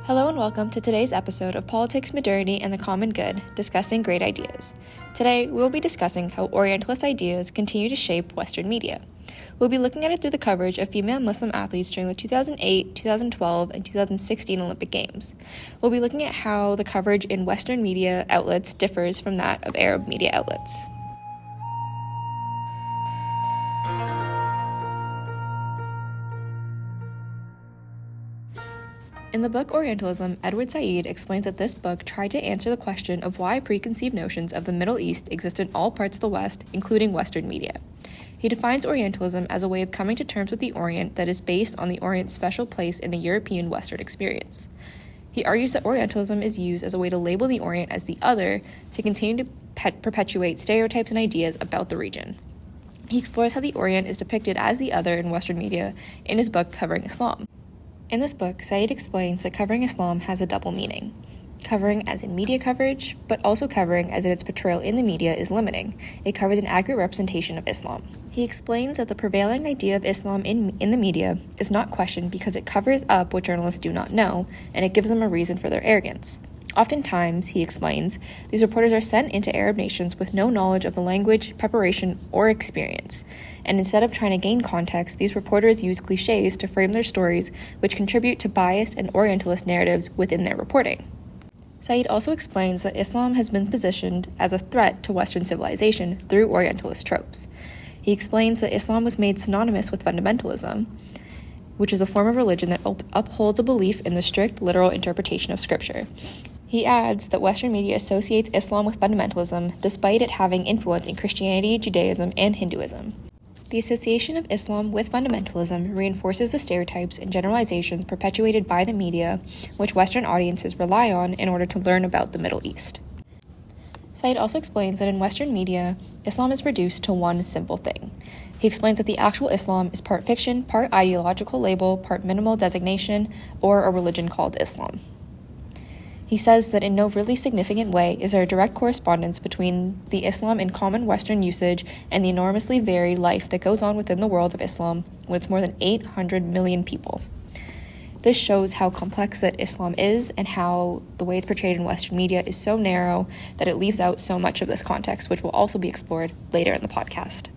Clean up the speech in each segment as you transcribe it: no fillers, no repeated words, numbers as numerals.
Hello and welcome to today's episode of Politics, Modernity, and the Common Good, discussing great ideas. Today, we will be discussing how Orientalist ideas continue to shape Western media. We'll be looking at it through the coverage of female Muslim athletes during the 2008, 2012, and 2016 Olympic Games. We'll be looking at how the coverage in Western media outlets differs from that of Arab media outlets. In the book Orientalism, Edward Said explains that this book tried to answer the question of why preconceived notions of the Middle East exist in all parts of the West, including Western media. He defines Orientalism as a way of coming to terms with the Orient that is based on the Orient's special place in the European Western experience. He argues that Orientalism is used as a way to label the Orient as the other to continue to perpetuate stereotypes and ideas about the region. He explores how the Orient is depicted as the other in Western media in his book Covering Islam. In this book, Said explains that covering Islam has a double meaning. Covering as in media coverage, but also covering as in its portrayal in the media is limiting. It covers an accurate representation of Islam. He explains that the prevailing idea of Islam in the media is not questioned because it covers up what journalists do not know, and it gives them a reason for their arrogance. Oftentimes, he explains, these reporters are sent into Arab nations with no knowledge of the language, preparation, or experience, and instead of trying to gain context, these reporters use cliches to frame their stories, which contribute to biased and Orientalist narratives within their reporting. Said also explains that Islam has been positioned as a threat to Western civilization through Orientalist tropes. He explains that Islam was made synonymous with fundamentalism, which is a form of religion that upholds a belief in the strict, literal interpretation of Scripture. He adds that Western media associates Islam with fundamentalism, despite it having influence in Christianity, Judaism, and Hinduism. The association of Islam with fundamentalism reinforces the stereotypes and generalizations perpetuated by the media, which Western audiences rely on in order to learn about the Middle East. Said also explains that in Western media, Islam is reduced to one simple thing. He explains that the actual Islam is part fiction, part ideological label, part minimal designation, or a religion called Islam. He says that in no really significant way is there a direct correspondence between the Islam in common Western usage and the enormously varied life that goes on within the world of Islam with its more than 800 million people. This shows how complex that Islam is and how the way it's portrayed in Western media is so narrow that it leaves out so much of this context, which will also be explored later in the podcast.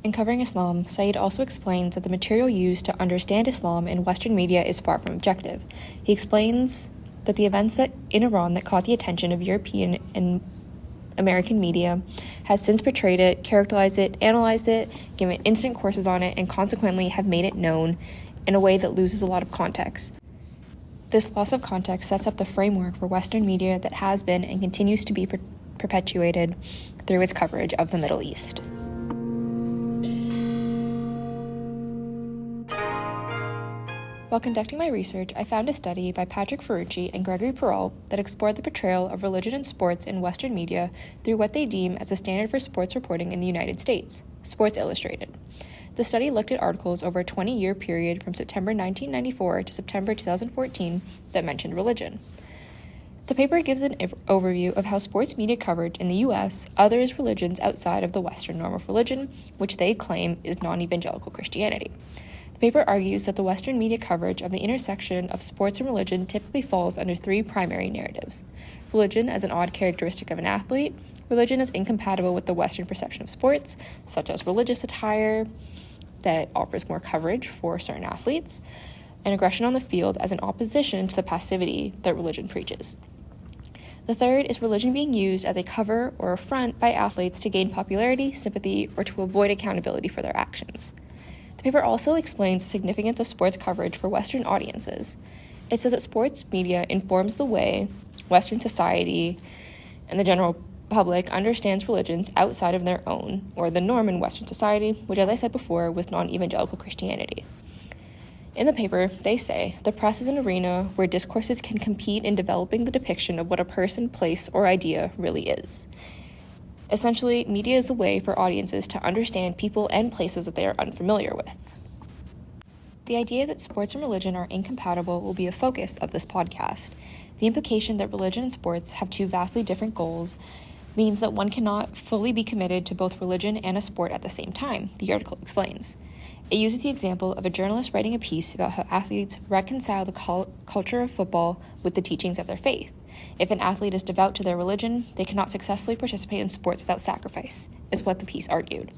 In Covering Islam, Said also explains that the material used to understand Islam in Western media is far from objective. He explains that the events in Iran that caught the attention of European and American media has since portrayed it, characterized it, analyzed it, given instant courses on it, and consequently have made it known in a way that loses a lot of context. This loss of context sets up the framework for Western media that has been and continues to be perpetuated through its coverage of the Middle East. While conducting my research, I found a study by Patrick Ferrucci and Gregory Perrault that explored the portrayal of religion and sports in Western media through what they deem as a standard for sports reporting in the United States, Sports Illustrated. The study looked at articles over a 20-year period from September 1994 to September 2014 that mentioned religion. The paper gives an overview of how sports media coverage in the U.S. others religions outside of the Western norm of religion, which they claim is non-evangelical Christianity. The paper argues that the Western media coverage of the intersection of sports and religion typically falls under three primary narratives: religion as an odd characteristic of an athlete, religion as incompatible with the Western perception of sports, such as religious attire that offers more coverage for certain athletes, and aggression on the field as an opposition to the passivity that religion preaches. The third is religion being used as a cover or a front by athletes to gain popularity, sympathy, or to avoid accountability for their actions. The paper also explains the significance of sports coverage for Western audiences. It says that sports media informs the way Western society and the general public understands religions outside of their own, or the norm in Western society, which, as I said before, was non-evangelical Christianity. In the paper, they say, the press is an arena where discourses can compete in developing the depiction of what a person, place, or idea really is. Essentially, media is a way for audiences to understand people and places that they are unfamiliar with. The idea that sports and religion are incompatible will be a focus of this podcast. The implication that religion and sports have two vastly different goals means that one cannot fully be committed to both religion and a sport at the same time, the article explains. It uses the example of a journalist writing a piece about how athletes reconcile the culture of football with the teachings of their faith. If an athlete is devout to their religion, they cannot successfully participate in sports without sacrifice, is what the piece argued.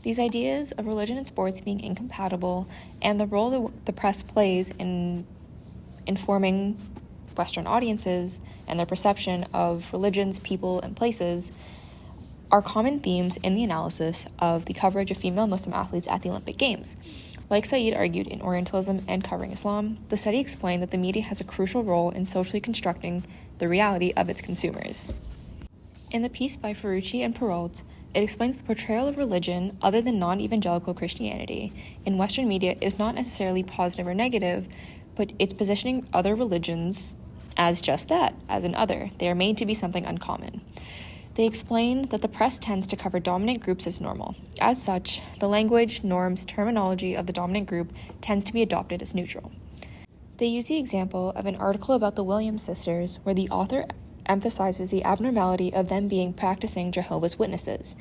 These ideas of religion and sports being incompatible and the role the press plays in informing Western audiences and their perception of religions, people, and places are common themes in the analysis of the coverage of female Muslim athletes at the Olympic Games. Like Saeed argued in Orientalism and Covering Islam, the study explained that the media has a crucial role in socially constructing the reality of its consumers. In the piece by Ferrucci and Perrault, it explains the portrayal of religion other than non-evangelical Christianity in Western media is not necessarily positive or negative, but it's positioning other religions as just that, as an other. They are made to be something uncommon. They explain that the press tends to cover dominant groups as normal. As such, the language, norms, terminology of the dominant group tends to be adopted as neutral. They use the example of an article about the Williams sisters where the author emphasizes the abnormality of them being practicing Jehovah's Witnesses.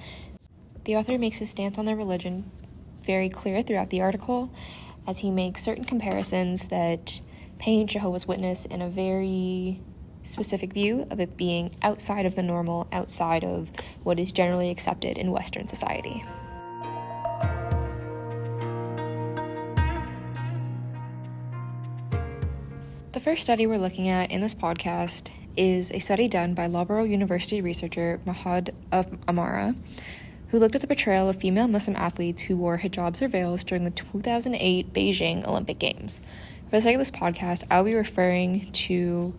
The author makes his stance on their religion very clear throughout the article, as he makes certain comparisons that paint Jehovah's Witness in a very specific view of it being outside of the normal, outside of what is generally accepted in Western society. The first study we're looking at in this podcast is a study done by Loughborough University researcher Mahad Amara, who looked at the portrayal of female Muslim athletes who wore hijabs or veils during the 2008 Beijing Olympic Games. For the sake of this podcast, I'll be referring to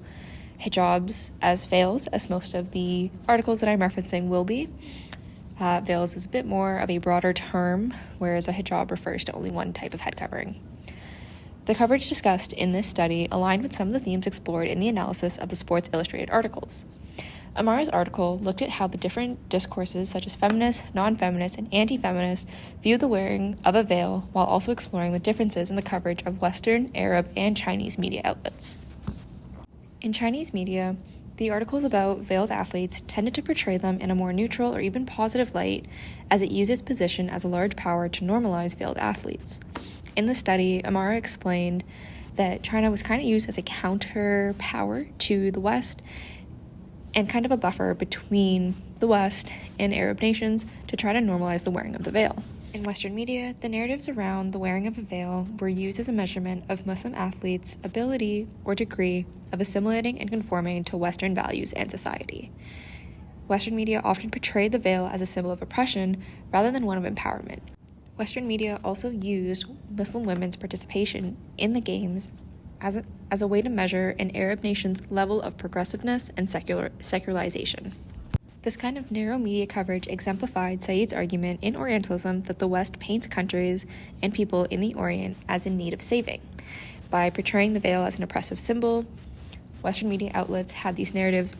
hijabs as veils, as most of the articles that I'm referencing will be. Veils is a bit more of a broader term, whereas a hijab refers to only one type of head covering. The coverage discussed in this study aligned with some of the themes explored in the analysis of the Sports Illustrated articles. Amara's article looked at how the different discourses such as feminist, non-feminist, and anti-feminist view the wearing of a veil, while also exploring the differences in the coverage of Western, Arab, and Chinese media outlets. In Chinese media, the articles about veiled athletes tended to portray them in a more neutral or even positive light, as it used its position as a large power to normalize veiled athletes. In the study, Amara explained that China was kind of used as a counter power to the West and kind of a buffer between the West and Arab nations to try to normalize the wearing of the veil. In Western media, the narratives around the wearing of a veil were used as a measurement of Muslim athletes' ability or degree of assimilating and conforming to Western values and society. Western media often portrayed the veil as a symbol of oppression rather than one of empowerment. Western media also used Muslim women's participation in the games as a way to measure an Arab nation's level of progressiveness and secularization. This kind of narrow media coverage exemplified Saeed's argument in Orientalism that the West paints countries and people in the Orient as in need of saving. By portraying the veil as an oppressive symbol, Western media outlets had these narratives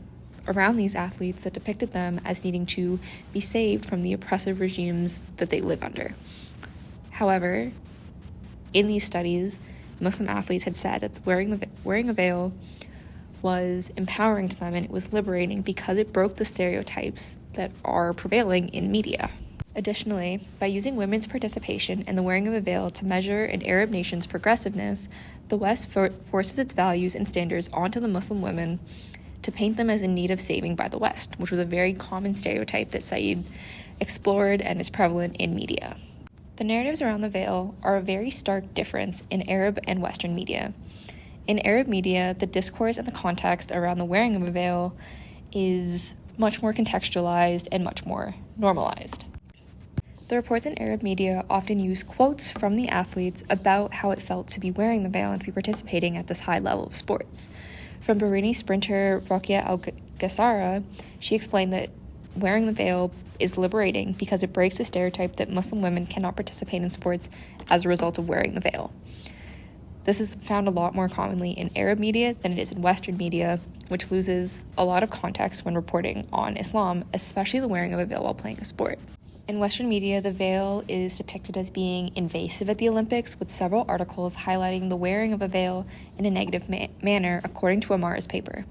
around these athletes that depicted them as needing to be saved from the oppressive regimes that they live under. However, in these studies, Muslim athletes had said that wearing a veil was empowering to them and it was liberating because it broke the stereotypes that are prevailing in media. Additionally, by using women's participation in the wearing of a veil to measure an Arab nation's progressiveness, the West forces its values and standards onto the Muslim women to paint them as in need of saving by the West, which was a very common stereotype that Saeed explored and is prevalent in media. The narratives around the veil are a very stark difference in Arab and Western media. In Arab media, the discourse and the context around the wearing of a veil is much more contextualized and much more normalized. The reports in Arab media often use quotes from the athletes about how it felt to be wearing the veil and to be participating at this high level of sports. From Bahraini sprinter Rokia Al-Gassara, she explained that wearing the veil is liberating because it breaks the stereotype that Muslim women cannot participate in sports as a result of wearing the veil. This is found a lot more commonly in Arab media than it is in Western media, which loses a lot of context when reporting on Islam, especially the wearing of a veil while playing a sport. In Western media, the veil is depicted as being invasive at the Olympics, with several articles highlighting the wearing of a veil in a negative manner, according to Amara's paper.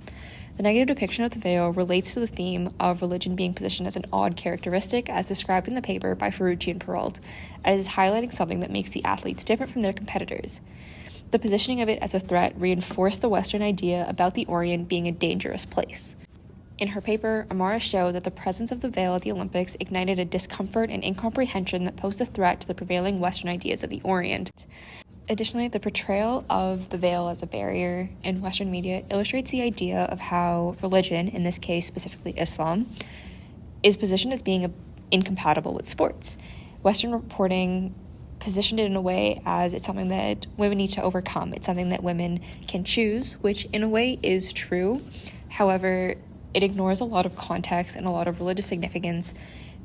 The negative depiction of the veil relates to the theme of religion being positioned as an odd characteristic, as described in the paper by Ferrucci and Perrault, as it is highlighting something that makes the athletes different from their competitors. The positioning of it as a threat reinforced the Western idea about the Orient being a dangerous place. In her paper, Amara showed that the presence of the veil at the Olympics ignited a discomfort and incomprehension that posed a threat to the prevailing Western ideas of the Orient. Additionally, the portrayal of the veil as a barrier in Western media illustrates the idea of how religion, in this case specifically Islam, is positioned as being incompatible with sports. Western reporting positioned it in a way as it's something that women need to overcome. It's something that women can choose, which in a way is true. However, it ignores a lot of context and a lot of religious significance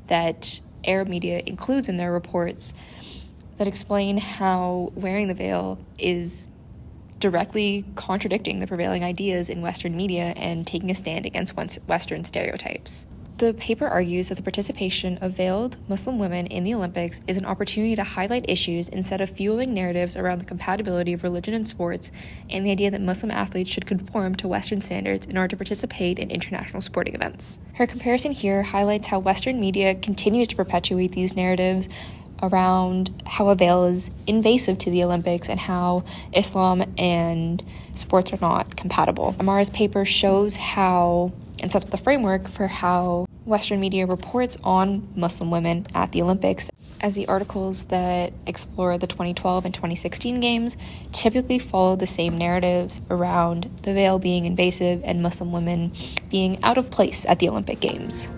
that Arab media includes in their reports that explain how wearing the veil is directly contradicting the prevailing ideas in Western media and taking a stand against Western stereotypes. The paper argues that the participation of veiled Muslim women in the Olympics is an opportunity to highlight issues instead of fueling narratives around the compatibility of religion and sports and the idea that Muslim athletes should conform to Western standards in order to participate in international sporting events. Her comparison here highlights how Western media continues to perpetuate these narratives around how a veil is invasive to the Olympics and how Islam and sports are not compatible. Amara's paper shows how and sets up the framework for how Western media reports on Muslim women at the Olympics, as the articles that explore the 2012 and 2016 games typically follow the same narratives around the veil being invasive and Muslim women being out of place at the Olympic Games.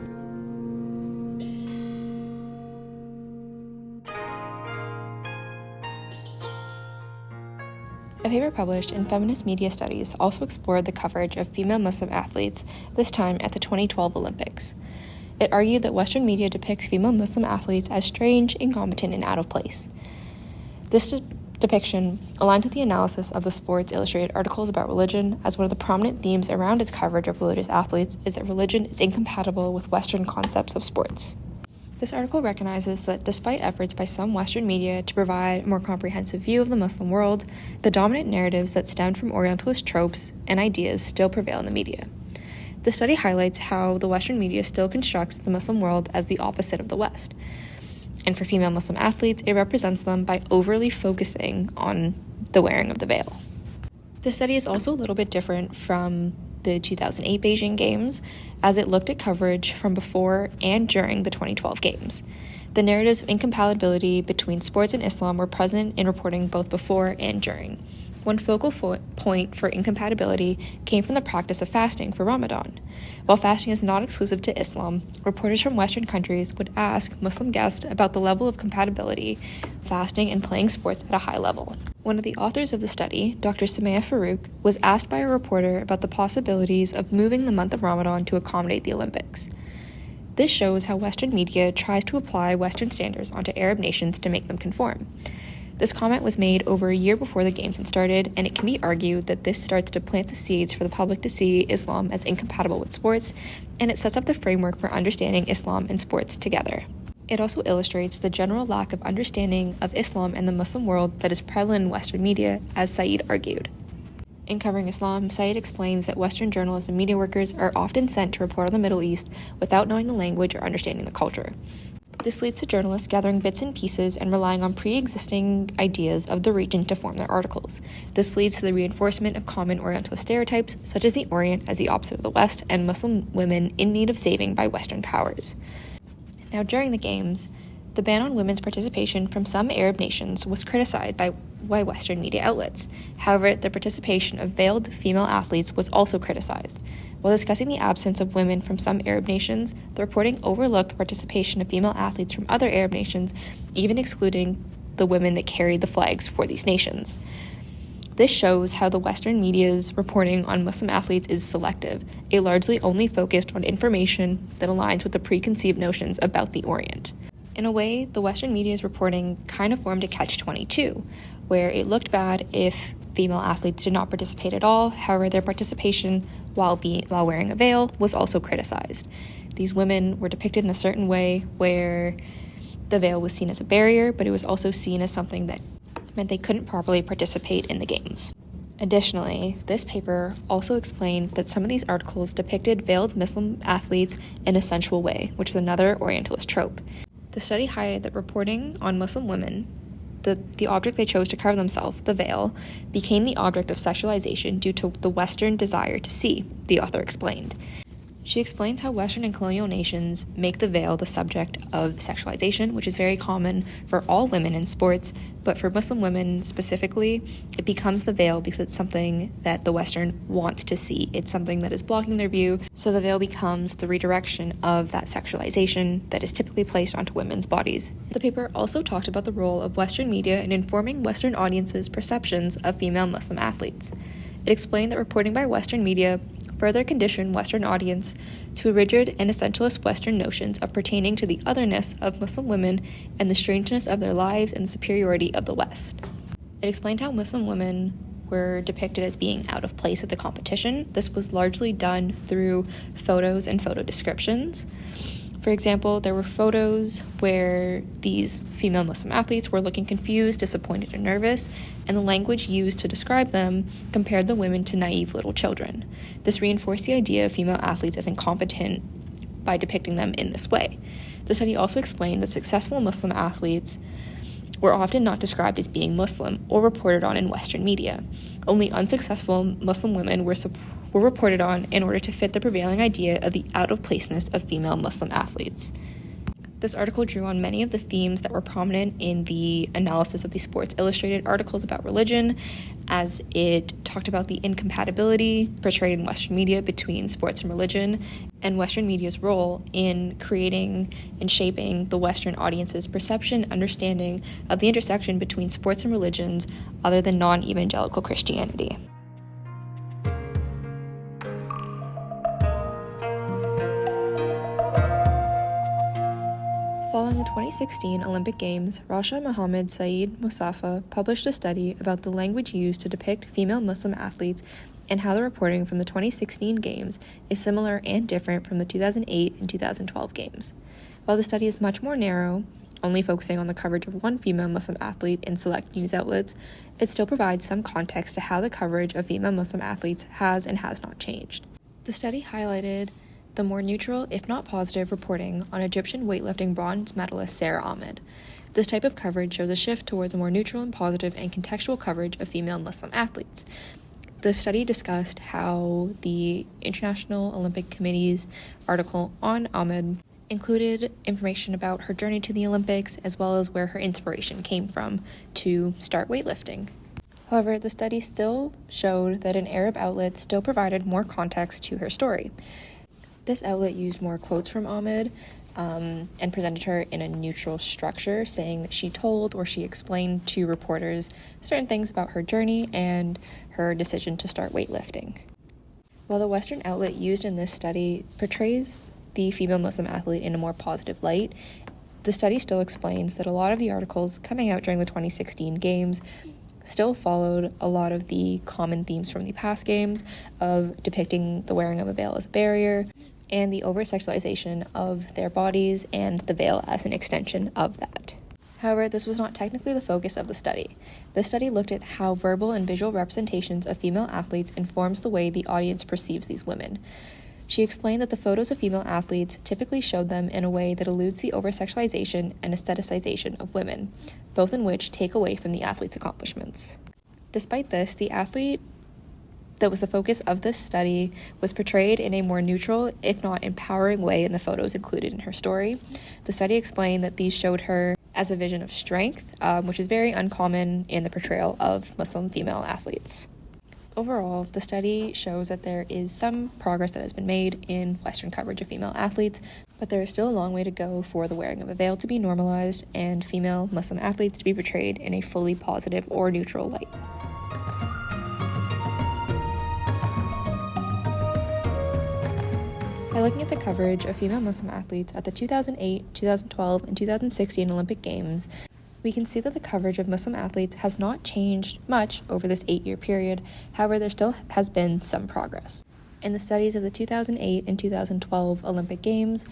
A paper published in Feminist Media Studies also explored the coverage of female Muslim athletes, this time at the 2012 Olympics. It argued that Western media depicts female Muslim athletes as strange, incompetent, and out of place. This depiction aligned with the analysis of the Sports Illustrated articles about religion, as one of the prominent themes around its coverage of religious athletes is that religion is incompatible with Western concepts of sports. This article recognizes that despite efforts by some Western media to provide a more comprehensive view of the Muslim world, the dominant narratives that stemmed from Orientalist tropes and ideas still prevail in the media. The study highlights how the Western media still constructs the Muslim world as the opposite of the West. And for female Muslim athletes, it represents them by overly focusing on the wearing of the veil. The study is also a little bit different from the 2008 Beijing Games, as it looked at coverage from before and during the 2012 Games. The narratives of incompatibility between sports and Islam were present in reporting both before and during. One focal point for incompatibility came from the practice of fasting for Ramadan. While fasting is not exclusive to Islam, reporters from Western countries would ask Muslim guests about the level of compatibility, fasting and playing sports at a high level. One of the authors of the study, Dr. Samaya Farouk, was asked by a reporter about the possibilities of moving the month of Ramadan to accommodate the Olympics. This shows how Western media tries to apply Western standards onto Arab nations to make them conform. This comment was made over a year before the Games had started, and it can be argued that this starts to plant the seeds for the public to see Islam as incompatible with sports, and it sets up the framework for understanding Islam and sports together. It also illustrates the general lack of understanding of Islam and the Muslim world that is prevalent in Western media, as Said argued. In covering Islam, Said explains that Western journalists and media workers are often sent to report on the Middle East without knowing the language or understanding the culture. This leads to journalists gathering bits and pieces and relying on pre-existing ideas of the region to form their articles. This leads to the reinforcement of common Orientalist stereotypes, such as the Orient as the opposite of the West and Muslim women in need of saving by Western powers. Now, during the Games, the ban on women's participation from some Arab nations was criticized by Western media outlets. However, the participation of veiled female athletes was also criticized. While discussing the absence of women from some Arab nations, the reporting overlooked the participation of female athletes from other Arab nations, even excluding the women that carried the flags for these nations. This shows how the Western media's reporting on Muslim athletes is selective. It largely only focused on information that aligns with the preconceived notions about the Orient. In a way, the Western media's reporting kind of formed a catch-22, where it looked bad if female athletes did not participate at all. However, their participation while wearing a veil was also criticized. These women were depicted in a certain way where the veil was seen as a barrier, but it was also seen as something that meant they couldn't properly participate in the Games. Additionally, this paper also explained that some of these articles depicted veiled Muslim athletes in a sensual way, which is another Orientalist trope. The study highlighted that reporting on Muslim women, the object they chose to cover themselves, the veil, became the object of sexualization due to the Western desire to see, the author explained. She explains how Western and colonial nations make the veil the subject of sexualization, which is very common for all women in sports, but for Muslim women specifically, it becomes the veil because it's something that the Western wants to see. It's something that is blocking their view, so the veil becomes the redirection of that sexualization that is typically placed onto women's bodies. The paper also talked about the role of Western media in informing Western audiences' perceptions of female Muslim athletes. It explained that reporting by Western media further condition Western audience to rigid and essentialist Western notions of pertaining to the otherness of Muslim women and the strangeness of their lives and the superiority of the West. It explained how Muslim women were depicted as being out of place at the competition. This was largely done through photos and photo descriptions. For example, there were photos where these female Muslim athletes were looking confused, disappointed, and nervous, and the language used to describe them compared the women to naive little children. This reinforced the idea of female athletes as incompetent by depicting them in this way. The study also explained that successful Muslim athletes were often not described as being Muslim or reported on in Western media. Only unsuccessful Muslim women were reported on in order to fit the prevailing idea of the out-of-placeness of female Muslim athletes. This article drew on many of the themes that were prominent in the analysis of the Sports Illustrated articles about religion, as it talked about the incompatibility portrayed in Western media between sports and religion, and Western media's role in creating and shaping the Western audience's perception and understanding of the intersection between sports and religions other than non-evangelical Christianity. Following the 2016 Olympic Games, Rasha Mohammed Saeed Mustafa published a study about the language used to depict female Muslim athletes and how the reporting from the 2016 Games is similar and different from the 2008 and 2012 Games. While the study is much more narrow, only focusing on the coverage of one female Muslim athlete in select news outlets, it still provides some context to how the coverage of female Muslim athletes has and has not changed. The study highlighted the more neutral, if not positive, reporting on Egyptian weightlifting bronze medalist Sarah Ahmed. This type of coverage shows a shift towards a more neutral and positive and contextual coverage of female Muslim athletes. The study discussed how the International Olympic Committee's article on Ahmed included information about her journey to the Olympics, as well as where her inspiration came from to start weightlifting. However, the study still showed that an Arab outlet still provided more context to her story. This outlet used more quotes from Ahmed and presented her in a neutral structure, saying that she told or she explained to reporters certain things about her journey and her decision to start weightlifting. While the Western outlet used in this study portrays the female Muslim athlete in a more positive light, the study still explains that a lot of the articles coming out during the 2016 Games still followed a lot of the common themes from the past Games of depicting the wearing of a veil as a barrier and the over-sexualization of their bodies and the veil as an extension of that. However, this was not technically the focus of the study. The study looked at how verbal and visual representations of female athletes informs the way the audience perceives these women. She explained that the photos of female athletes typically showed them in a way that eludes the over-sexualization and aestheticization of women, both in which take away from the athlete's accomplishments. Despite this, the athlete that was the focus of this study was portrayed in a more neutral, if not empowering way in the photos included in her story. The study explained that these showed her as a vision of strength, which is very uncommon in the portrayal of Muslim female athletes. Overall, the study shows that there is some progress that has been made in Western coverage of female athletes, but there is still a long way to go for the wearing of a veil to be normalized and female Muslim athletes to be portrayed in a fully positive or neutral light. By looking at the coverage of female Muslim athletes at the 2008, 2012, and 2016 Olympic Games, we can see that the coverage of Muslim athletes has not changed much over this 8-year period. However, there still has been some progress. In the studies of the 2008 and 2012 Olympic Games,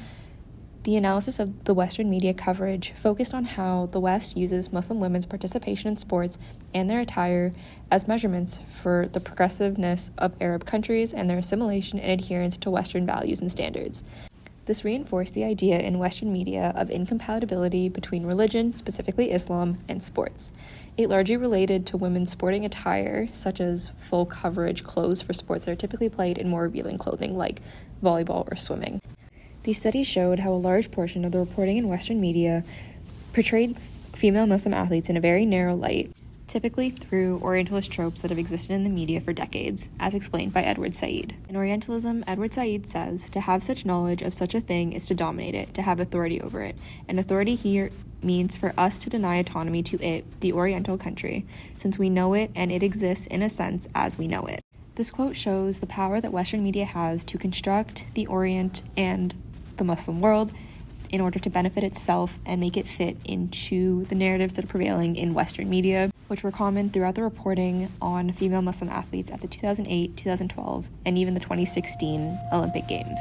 The analysis of the Western media coverage focused on how the West uses Muslim women's participation in sports and their attire as measurements for the progressiveness of Arab countries and their assimilation and adherence to Western values and standards. This reinforced the idea in Western media of incompatibility between religion, specifically Islam, and sports. It largely related to women's sporting attire, such as full coverage clothes for sports that are typically played in more revealing clothing like volleyball or swimming. These studies showed how a large portion of the reporting in Western media portrayed female Muslim athletes in a very narrow light, typically through Orientalist tropes that have existed in the media for decades, as explained by Edward Said. In Orientalism, Edward Said says, to have such knowledge of such a thing is to dominate it, to have authority over it. And authority here means for us to deny autonomy to it, the Oriental country, since we know it and it exists in a sense as we know it. This quote shows the power that Western media has to construct the Orient and the Muslim world in order to benefit itself and make it fit into the narratives that are prevailing in Western media, which were common throughout the reporting on female Muslim athletes at the 2008, 2012, and even the 2016 Olympic Games.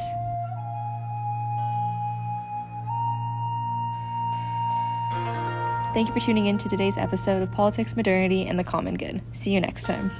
Thank you for tuning in to today's episode of Politics, Modernity, and the Common Good. See you next time.